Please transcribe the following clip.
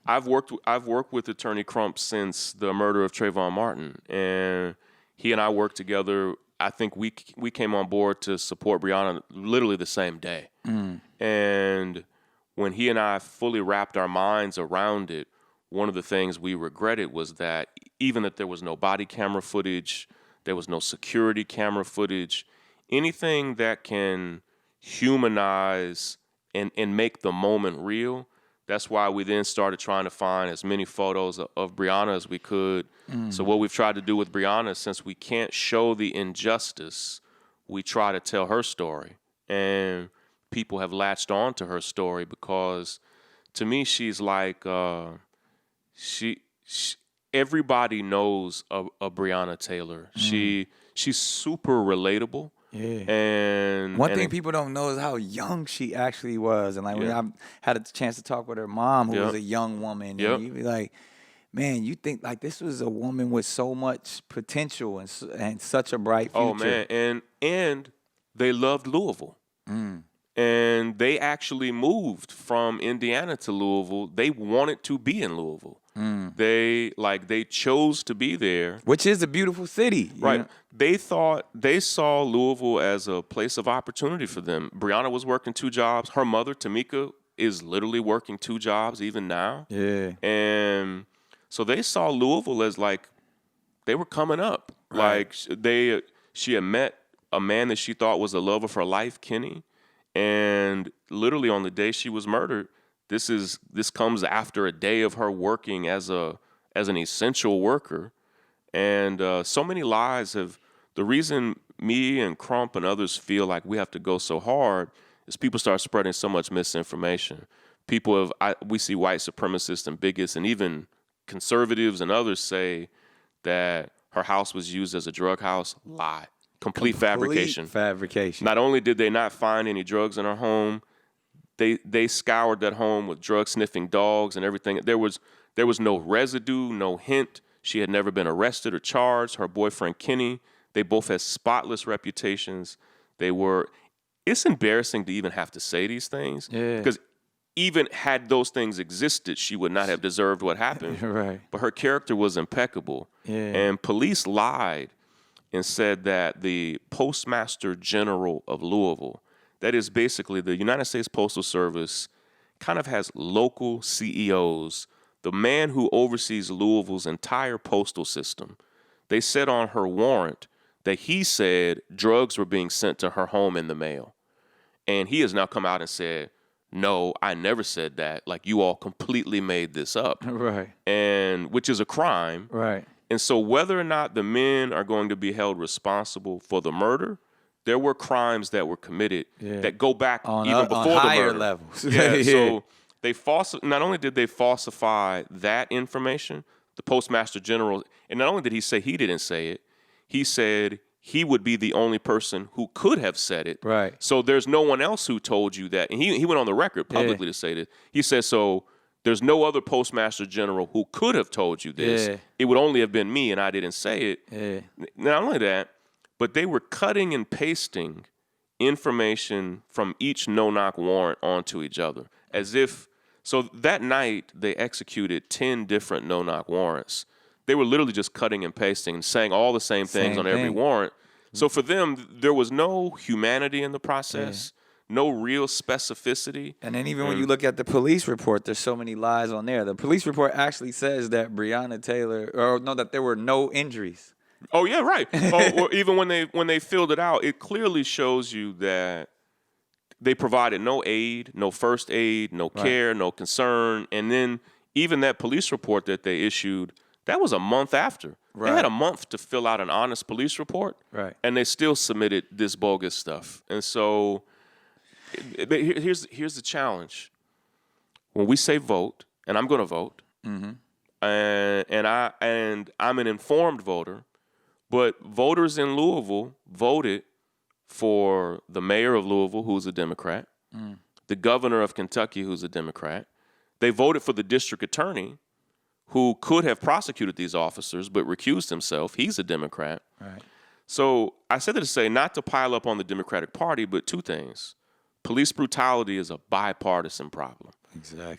I've worked with Attorney Crump since the murder of Trayvon Martin, and he and I worked together. I think we came on board to support Breonna literally the same day. And when he and I fully wrapped our minds around it, one of the things we regretted was that even that there was no body camera footage, there was no security camera footage, anything that can humanize and make the moment real. That's why we then started trying to find as many photos of Breonna as we could. So what we've tried to do with Breonna, since we can't show the injustice, we try to tell her story. And people have latched on to her story because, to me, she's like, everybody knows a Breonna Taylor. She's super relatable. Yeah. And one thing people don't know is how young she actually was. And like when I had a chance to talk with her mom, who was a young woman, and you'd be like, man, you think like this was a woman with so much potential and such a bright future. Oh man, and they loved Louisville. And they actually moved from Indiana to Louisville. They wanted to be in Louisville. They chose to be there, which is a beautiful city, right? They saw Louisville as a place of opportunity for them. Breonna was working 2 jobs. Her mother, Tamika, is literally working 2 jobs even now. Yeah, and so they saw Louisville as like they were coming up. Right. Like she had met a man that she thought was the love of her life, Kenny, and literally on the day she was murdered. This comes after a day of her working as an essential worker, and so many lies have. The reason me and Crump and others feel like we have to go so hard is people start spreading so much misinformation. We see white supremacists and bigots and even conservatives and others say that her house was used as a drug house. Lie. Complete fabrication. Not only did they not find any drugs in her home, they scoured that home with drug-sniffing dogs and everything. There was no residue, no hint. She had never been arrested or charged. Her boyfriend, Kenny, they both had spotless reputations. It's embarrassing to even have to say these things. Yeah. Because even had those things existed, she would not have deserved what happened. Right. But her character was impeccable. Yeah. And police lied and said that the Postmaster General of Louisville, that is basically the United States Postal Service, kind of has local CEOs. The man who oversees Louisville's entire postal system, they said on her warrant that he said drugs were being sent to her home in the mail. And he has now come out and said, no, I never said that. Like, you all completely made this up. Right. And which is a crime. Right. And so whether or not the men are going to be held responsible for the murder, there were crimes that were committed that go back even before the higher murder. Levels. So not only did they falsify that information, the Postmaster General, and not only did he say he didn't say it, he said he would be the only person who could have said it. Right. So there's no one else who told you that. And he went on the record publicly to say this. He said, so there's no other Postmaster General who could have told you this. Yeah. It would only have been me, and I didn't say it. Yeah. Not only that, but they were cutting and pasting information from each no-knock warrant onto each other. So that night, they executed 10 different no-knock warrants. They were literally just cutting and pasting and saying all the same things on every warrant. So for them, there was no humanity in the process, no real specificity. And then even when you look at the police report, there's so many lies on there. The police report actually says that that there were no injuries. Oh, yeah, right. Or even when they filled it out, it clearly shows you that they provided no aid, no first aid, no care, no concern. And then even that police report that they issued, that was a month after. Right. They had a month to fill out an honest police report, and they still submitted this bogus stuff. And so here's the challenge. When we say vote, and I'm going to vote, and I'm an informed voter, but voters in Louisville voted for the mayor of Louisville, who's a Democrat, the governor of Kentucky, who's a Democrat. They voted for the district attorney, who could have prosecuted these officers but recused himself. He's a Democrat. Right. So I said that to say not to pile up on the Democratic Party, but 2 things. Police brutality is a bipartisan problem. Exactly.